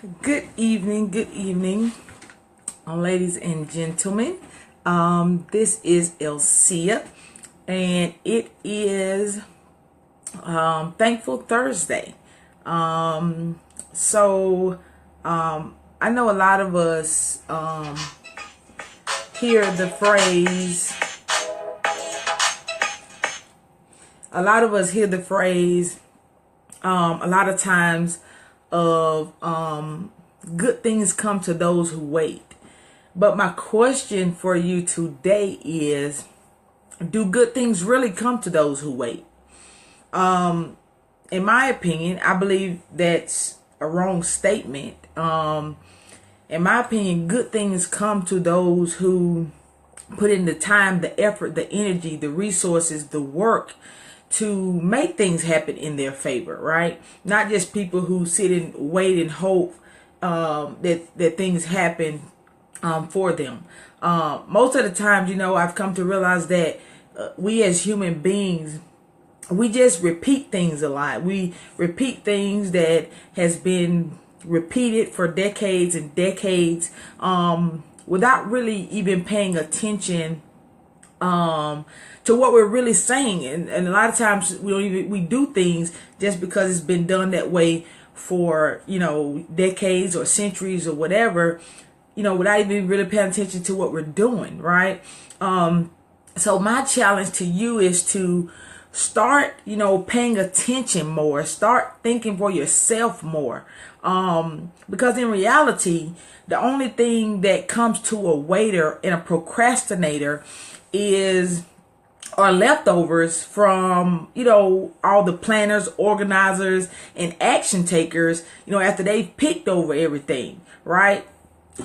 Good evening, ladies and gentlemen. This is Elcia, and it is Thankful Thursday. I know a lot of us hear the phrase. A lot of us hear the phrase a lot of times of good things come to those who wait. But my question for you today is, do good things really come to those who wait? In my opinion, I believe that's a wrong statement. In my opinion, good things come to those who put in the time, the effort, the energy, the resources, the work to make things happen in their favor, right? Not just people who sit and wait and hope that things happen for them. Most of the times, I've come to realize that we as human beings, we just repeat things a lot. We repeat things that has been repeated for decades and decades without really even paying attention to what we're really saying. And a lot of times we do things just because it's been done that way for, decades or centuries or whatever, without even really paying attention to what we're doing, right? So my challenge to you is to start, paying attention more, start thinking for yourself more. Because in reality, the only thing that comes to a waiter and a procrastinator are leftovers from, all the planners, organizers, and action takers, after they've picked over everything, right?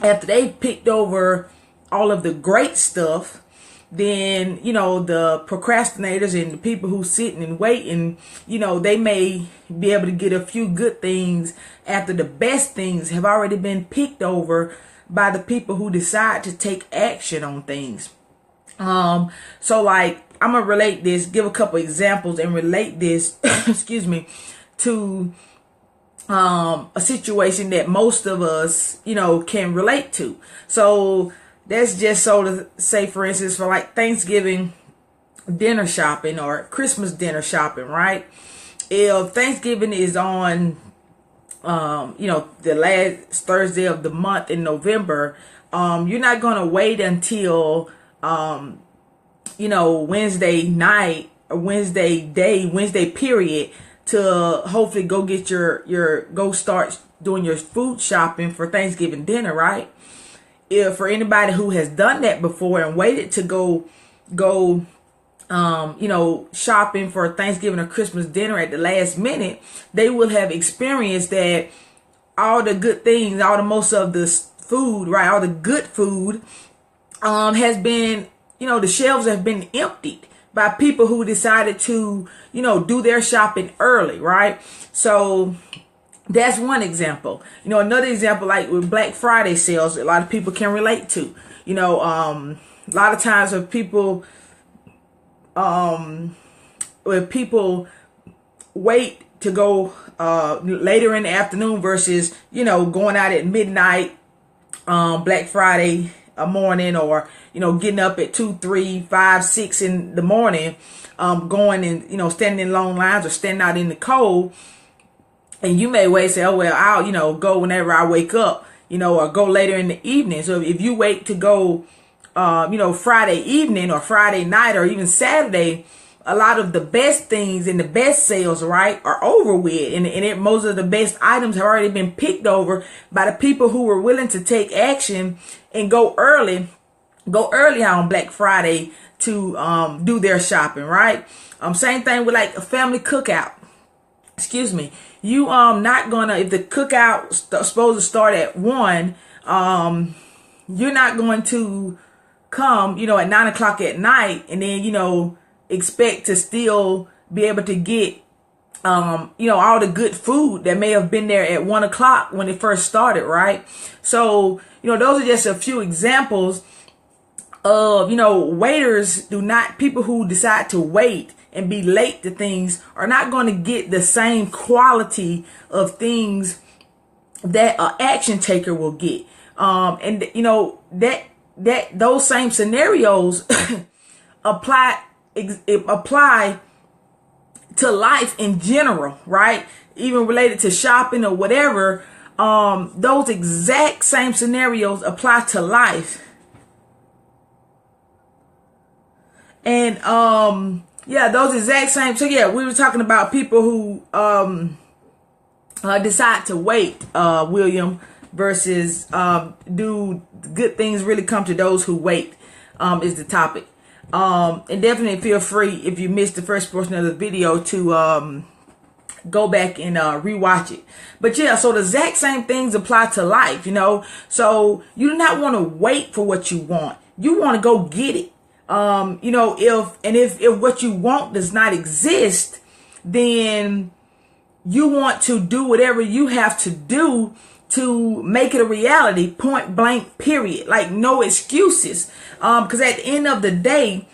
After they've picked over all of the great stuff, then, the procrastinators and the people who sit and wait, and, they may be able to get a few good things after the best things have already been picked over by the people who decide to take action on things. So like, I'm going to relate this, give a couple examples and relate this, excuse me, to, a situation that most of us, can relate to. So that's just so to say, for instance, for like Thanksgiving dinner shopping or Christmas dinner shopping, right? If Thanksgiving is on, the last Thursday of the month in November, you're not going to wait until, Wednesday night or Wednesday period to hopefully go get go start doing your food shopping for Thanksgiving dinner, right? If for anybody who has done that before and waited to go shopping for Thanksgiving or Christmas dinner at the last minute, they will have experienced that all the good things, most of the food, right? All the good food, has been, the shelves have been emptied by people who decided to, do their shopping early, right? So that's one example. Another example, like with Black Friday sales, a lot of people can relate to. A lot of times when people wait to go later in the afternoon versus, going out at midnight, Black Friday morning, or getting up at 2, 3, 5, 6 in the morning, going and standing in long lines or standing out in the cold. And you may wait and say, oh well, I'll go whenever I wake up, or go later in the evening. So if you wait to go Friday evening or Friday night or even Saturday, a lot of the best things and the best sales, right, are over with, and most of the best items have already been picked over by the people who were willing to take action and go early on Black Friday to do their shopping, right? Same thing with like a family cookout. Excuse me. You not gonna, if the cookout supposed to start at 1, you're not going to come, at 9 o'clock at night and then expect to still be able to get all the good food that may have been there at 1 o'clock when it first started, right? So those are just a few examples of people who decide to wait and be late to things are not going to get the same quality of things that an action taker will get. And you know, that those same scenarios apply to life in general, right? Even related to shopping or whatever. Those exact same scenarios apply to life. And yeah, those exact same. So yeah, we were talking about people who decide to wait, William, versus do good things really come to those who wait, is the topic. And definitely feel free, if you missed the first portion of the video, to go back and rewatch it. But yeah, so the exact same things apply to life, you know. So you do not want to wait for what you want. You want to go get it. You know, if what you want does not exist, then you want to do whatever you have to do to make it a reality, point blank, period. Like, no excuses. Because at the end of the day,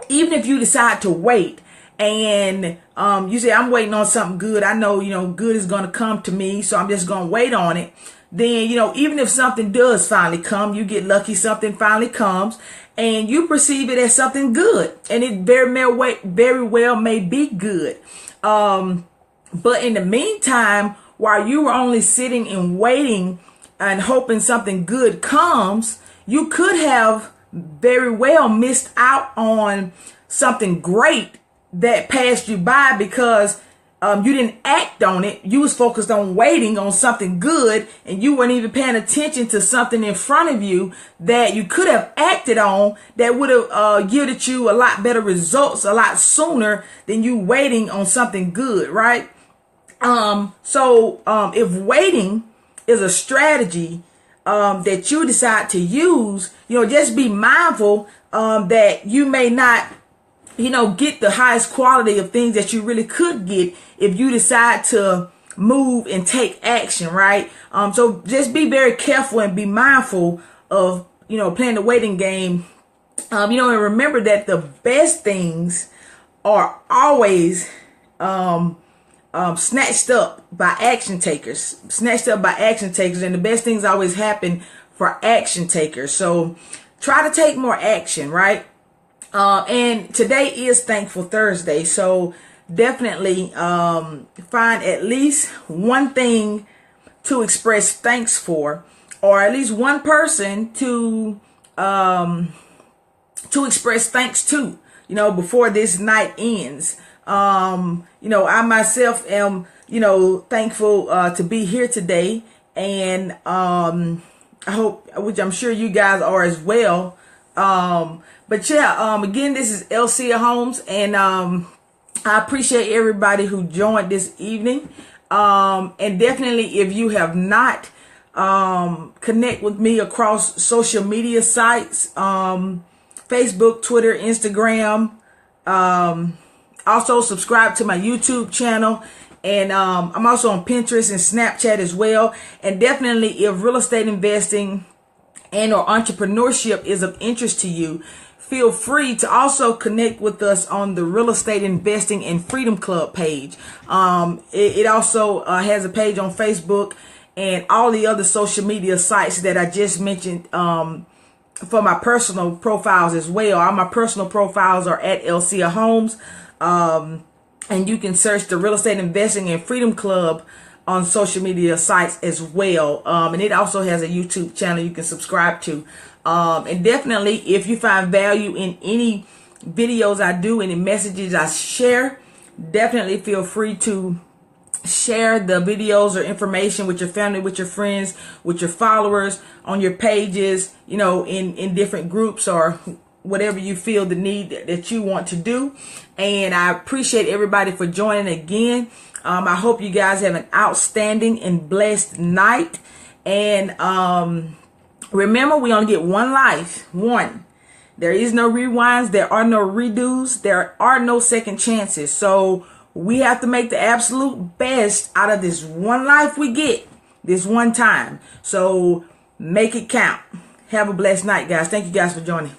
even if you decide to wait and you say, I'm waiting on something good, I know, you know, good is going to come to me, so I'm just going to wait on it. Then, you know, even if something does finally come, you get lucky, something finally comes, and you perceive it as something good. And it very well may be good. But in the meantime, while you were only sitting and waiting and hoping something good comes, you could have very well missed out on something great that passed you by because you didn't act on it. You was focused on waiting on something good, and you weren't even paying attention to something in front of you that you could have acted on that would have yielded you a lot better results a lot sooner than you waiting on something good, right? So if waiting is a strategy that you decide to use, you know, just be mindful that you may not, you know, get the highest quality of things that you really could get if you decide to move and take action, right? So just be very careful and be mindful of, you know, playing the waiting game. You know, and remember that the best things are always snatched up by action takers. And the best things always happen for action takers. So try to take more action, right? And today is Thankful Thursday, so definitely find at least one thing to express thanks for, or at least one person to express thanks to, you know, before this night ends. You know, I myself am, you know, thankful to be here today, and I hope, which I'm sure you guys are as well. But yeah, again, this is Elcia Holmes, and I appreciate everybody who joined this evening. And definitely, if you have not connect with me across social media sites, Facebook, Twitter, Instagram, also subscribe to my YouTube channel, and I'm also on Pinterest and Snapchat as well. And definitely, if real estate investing and or entrepreneurship is of interest to you, feel free to also connect with us on the Real Estate Investing and Freedom Club page. It also has a page on Facebook and all the other social media sites that I just mentioned for my personal profiles as well. All my personal profiles are at Elcia Holmes. And you can search the Real Estate Investing and Freedom Club on social media sites as well. And it also has a YouTube channel you can subscribe to. And definitely, if you find value in any videos I do, any messages I share, definitely feel free to share the videos or information with your family, with your friends, with your followers, on your pages, you know, in different groups or whatever you feel the need that you want to do. And I appreciate everybody for joining again. I hope you guys have an outstanding and blessed night. And remember, we only get one life. One. There is no rewinds. There are no redos. There are no second chances. So we have to make the absolute best out of this one life we get, this one time. So make it count. Have a blessed night, guys. Thank you guys for joining.